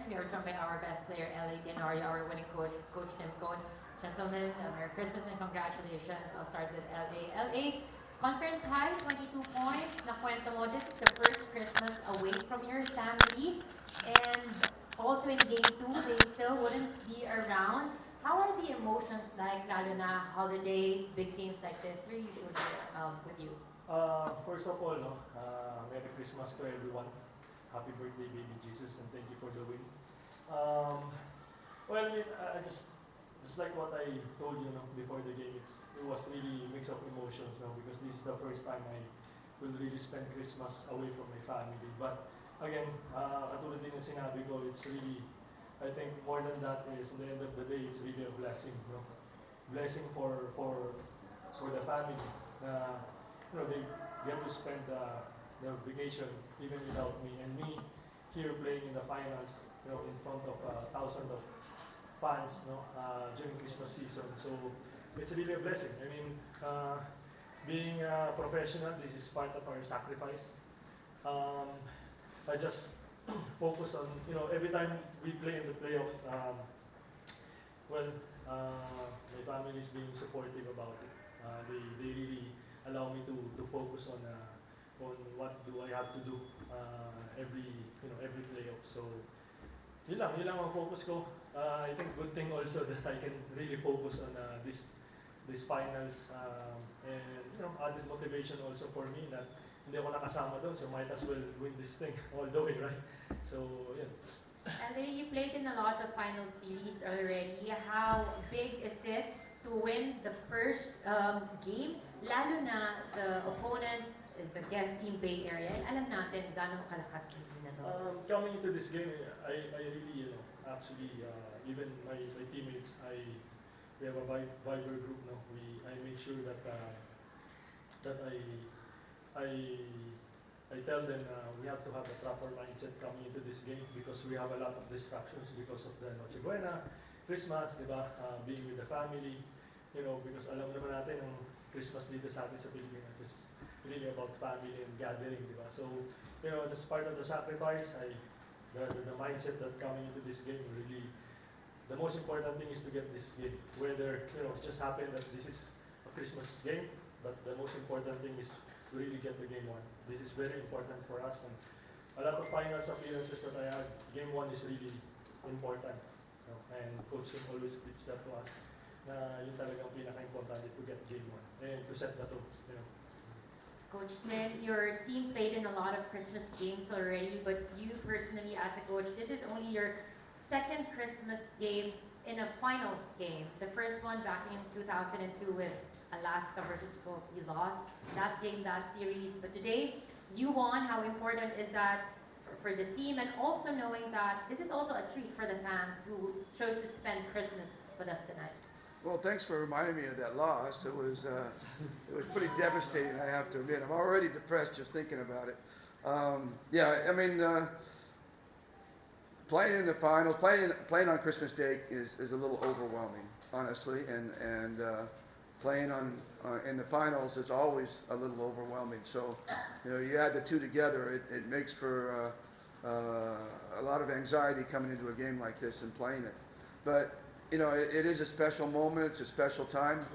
We are joined by our best player, Ellie Tenorio, our winning coach, Coach Tim Cone. Gentlemen, Merry Christmas and congratulations. I'll start with LA. LA, conference high, 22 points. Nakwento mo, this is the first Christmas away from your family. And also in game two, they still wouldn't be around. How are the emotions like, lalo na holidays, big games like this? Where usually with you? First of all, no, Merry Christmas to everyone. Happy birthday, baby Jesus, and thank you for the win. Um, well, I just like what I told you, no, before the game, it was really a mix of emotions, no, because this is the first time I will really spend Christmas away from my family. But again, katulad din ng sinabi ko, it's really, I think more than that is, in the end of the day, it's really a blessing, no? Blessing for the family. They get to spend their vacation even without me, and me here playing in the finals, in front of thousands of fans, during Christmas season. So it's really a blessing. I mean, being a professional, this is part of our sacrifice. I just focus on, every time we play in the playoffs, well, my family is being supportive about it. They really allow me to focus on what do I have to do every playoff. So yun lang ang focus ko. I think good thing also that I can really focus on this finals, and added motivation also for me that hindi ako nakasama doon, so might as well win this thing all the way, right? So yeah. And then you played in a lot of final series already. How big is it to win the first game? Lalo na the opponent is the guest team Bay Area. Alam natin gano'ng kalakas yung team na to. Coming into this game, I really, actually, even my teammates, we have a Viber group now. I make sure that I tell them we have to have a proper mindset coming into this game because we have a lot of distractions because of the Noche Buena, Christmas, diba? Being with the family, because alam naman natin ang Christmas dito sa atin sa Pilipinas is really about family and gathering, diba? So, that's part of the sacrifice. The mindset that coming into this game really, the most important thing is to get this game. Whether, it just happened that this is a Christmas game, but the most important thing is to really get the game one. This is very important for us, and a lot of finals appearances that I had, game one is really important. And Coach Tim always preach that to us, na yun talagang pinaka-importante to get game one and to set the tone. Coach Tim, your team played in a lot of Christmas games already, but you personally as a coach, this is only your second Christmas game in a finals game. The first one back in 2002 with Alaska versus Coke, you lost that game, that series. But today, you won. How important is that for the team? And also knowing that this is also a treat for the fans who chose to spend Christmas with us tonight. Well, thanks for reminding me of that loss. It was pretty devastating, I have to admit. I'm already depressed just thinking about it. Playing in the finals, playing on Christmas Day is a little overwhelming, honestly, and playing in the finals is always a little overwhelming. So, you add the two together, it makes for a lot of anxiety coming into a game like this and playing it. But it is a special moment. It's a special time.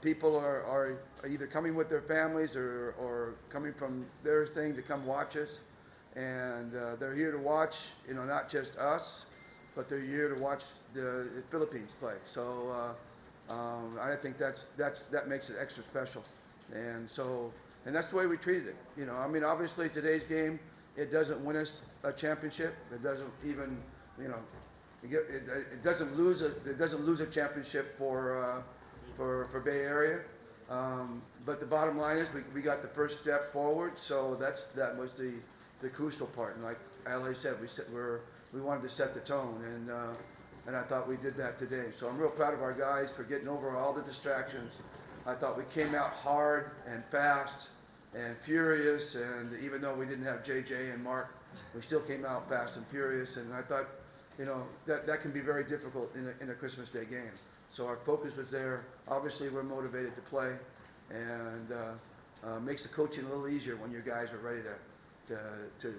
People are either coming with their families or coming from their thing to come watch us, and they're here to watch. Not just us, but they're here to watch the Philippines play. So I think that makes it extra special, and that's the way we treated it. Obviously today's game, it doesn't win us a championship. It doesn't even, it doesn't lose a championship for Bay Area. But the bottom line is we got the first step forward. So that was the crucial part. And like LA said, we wanted to set the tone, and I thought we did that today. So I'm real proud of our guys for getting over all the distractions. I thought we came out hard and fast and furious, and even though we didn't have JJ and Mark, we still came out fast and furious. And I thought, that can be very difficult in a Christmas Day game. So our focus was there. Obviously, we're motivated to play, and makes the coaching a little easier when your guys are ready to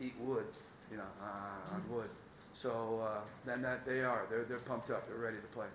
eat wood. on wood. So then they're pumped up. They're ready to play.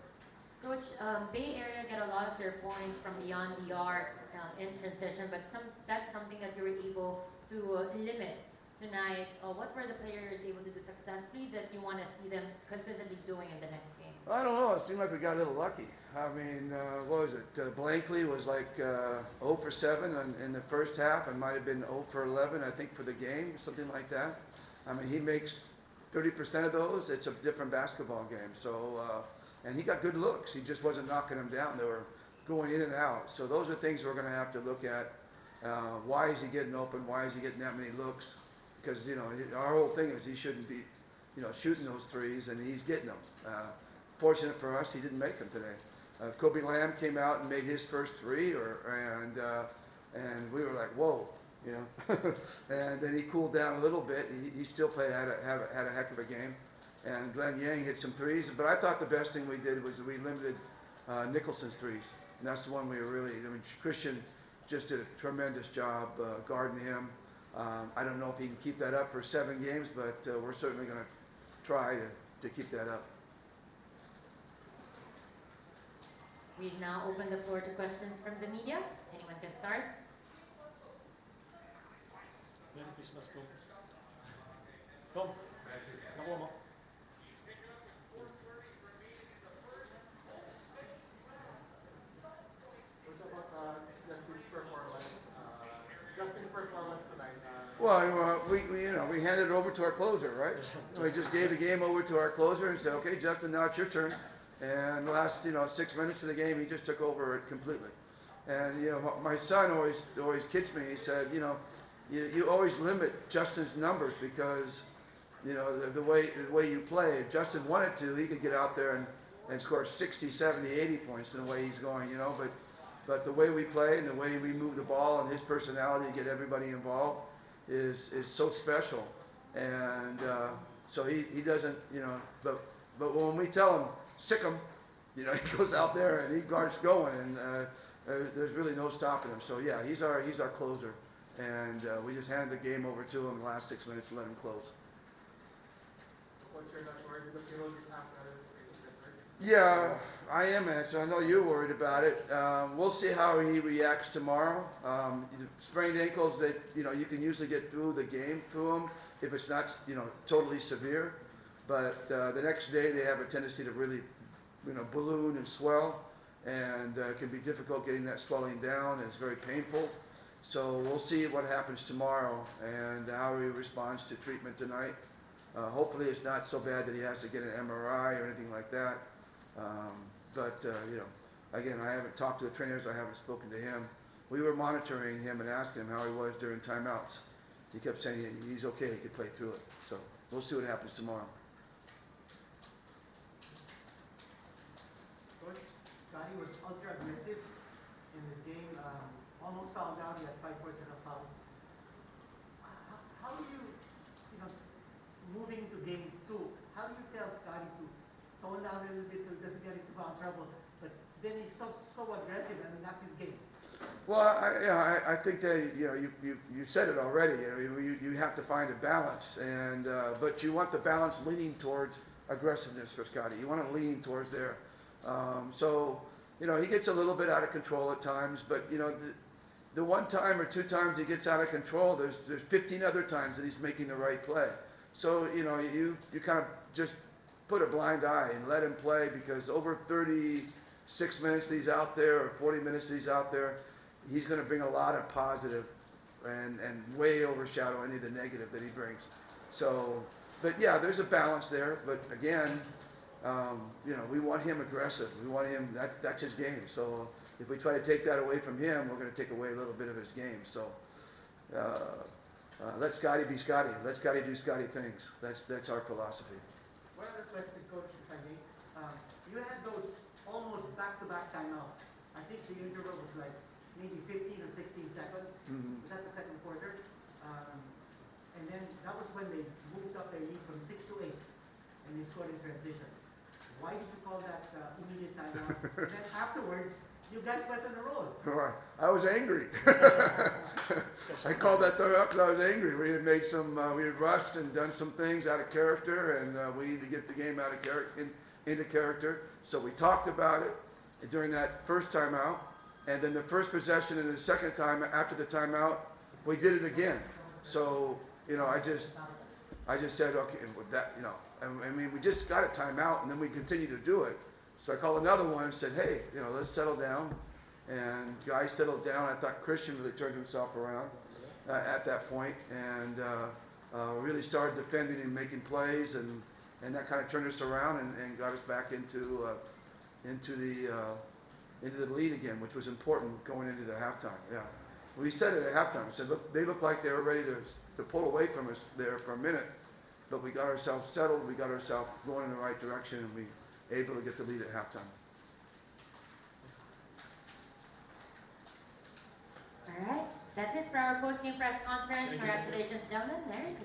Coach, Bay Area get a lot of their points from beyond the arc in transition, but that's something that you were able to limit tonight. What were the players able to do successfully that you want to see them consistently doing in the next game? I don't know. It seemed like we got a little lucky. I mean, what was it? Blankley was like 0 for 7 in the first half, and might have been 0 for 11, I think, for the game, something like that. I mean, he makes 30% of those. It's a different basketball game. So, and he got good looks. He just wasn't knocking them down. They were going in and out. So those are things we're going to have to look at. Why is he getting open? Why is he getting that many looks? Because, our whole thing is he shouldn't be, shooting those threes, and he's getting them. Fortunate for us, he didn't make them today. Kobe Lamb came out and made his first three, and we were like, whoa, and then he cooled down a little bit. He still had a heck of a game, and Glenn Yang hit some threes. But I thought the best thing we did was we limited Nicholson's threes, and that's the one we were really. I mean, Christian just did a tremendous job guarding him. I don't know if he can keep that up for 7 games, but we're certainly going to try to keep that up. We now open the floor to questions from the media. Anyone can start. Merry Christmas, Tom. Tom, nakuha mo. What about Justin's performance? Justin's performance tonight. Well, we handed it over to our closer, right? We just gave the game over to our closer and said, okay, Justin, now it's your turn. And the last, 6 minutes of the game, he just took over it completely. And, my son always kids me. He said, you always limit Justin's numbers because, the way you play. If Justin wanted to, he could get out there and score 60, 70, 80 points in the way he's going, But the way we play and the way we move the ball and his personality to get everybody involved is so special. And so he doesn't, but when we tell him, sick him, he goes out there and he guards going, and there's really no stopping him. So yeah, he's our closer, and we just handed the game over to him in the last 6 minutes and let him close. Coach, you're not worried because you rolled this after. Yeah, I am, actually. I know you're worried about it. We'll see how he reacts tomorrow. Sprained ankles, that you can usually get through the game through them if it's not totally severe. But the next day they have a tendency to really balloon and swell, and it can be difficult getting that swelling down, and it's very painful. So we'll see what happens tomorrow and how he responds to treatment tonight. Hopefully it's not so bad that he has to get an MRI or anything like that. But again, I haven't talked to the trainers. I haven't spoken to him. We were monitoring him and asking him how he was during timeouts. He kept saying he's okay. He could play through it. So we'll see what happens tomorrow. Coach, Scotty was ultra aggressive in this game. Almost fouled out. He had 5 personal fouls. How do you, moving into game 2, how do you tell Scotty to tone down a little bit so he doesn't get into foul trouble? But then he's so aggressive, and that's his game. Well, I think that you said it already. You have to find a balance, and but you want the balance leaning towards aggressiveness for Scotty. You want it leaning towards there. So he gets a little bit out of control at times, but the 1 time or 2 times he gets out of control, there's 15 other times that he's making the right play. So you kind of just put a blind eye and let him play, because over 36 minutes that he's out there, or 40 minutes that he's out there, he's going to bring a lot of positive and way overshadow any of the negative that he brings. So, but yeah, there's a balance there. But again, we want him aggressive. We want him. That's his game. So if we try to take that away from him, we're going to take away a little bit of his game. So let Scotty be Scotty. Let Scotty do Scotty things. That's our philosophy. One other question, Coach, if I may. You had those almost back-to-back timeouts. I think the interval was like maybe 15 or 16 seconds. Mm-hmm. Was that the second quarter? And then that was when they moved up their lead from 6 to 8, and they scored in transition. Why did you call that immediate timeout? And then afterwards, you guys went on a roll. I was angry. I called that throw up because I was angry. We had made some, we had rushed and done some things out of character, and we needed to get the game out of character, into character. So we talked about it during that first timeout, and then the first possession and the second time after the timeout, we did it again. So you know, I just said, okay, with that, you know, I mean, we just got a timeout, and then we continued to do it. So I called another one and said, hey, you know, let's settle down. And guys settled down. I thought Christian really turned himself around at that point, and really started defending and making plays, and that kind of turned us around and got us back into the lead again, which was important going into the halftime. Yeah, we said it at halftime. We said, look, they looked like they were ready to pull away from us there for a minute, but we got ourselves settled. We got ourselves going in the right direction, and we able to get the lead at halftime. All right, that's it for our post-game press conference. Thank you. Congratulations, gentlemen. There.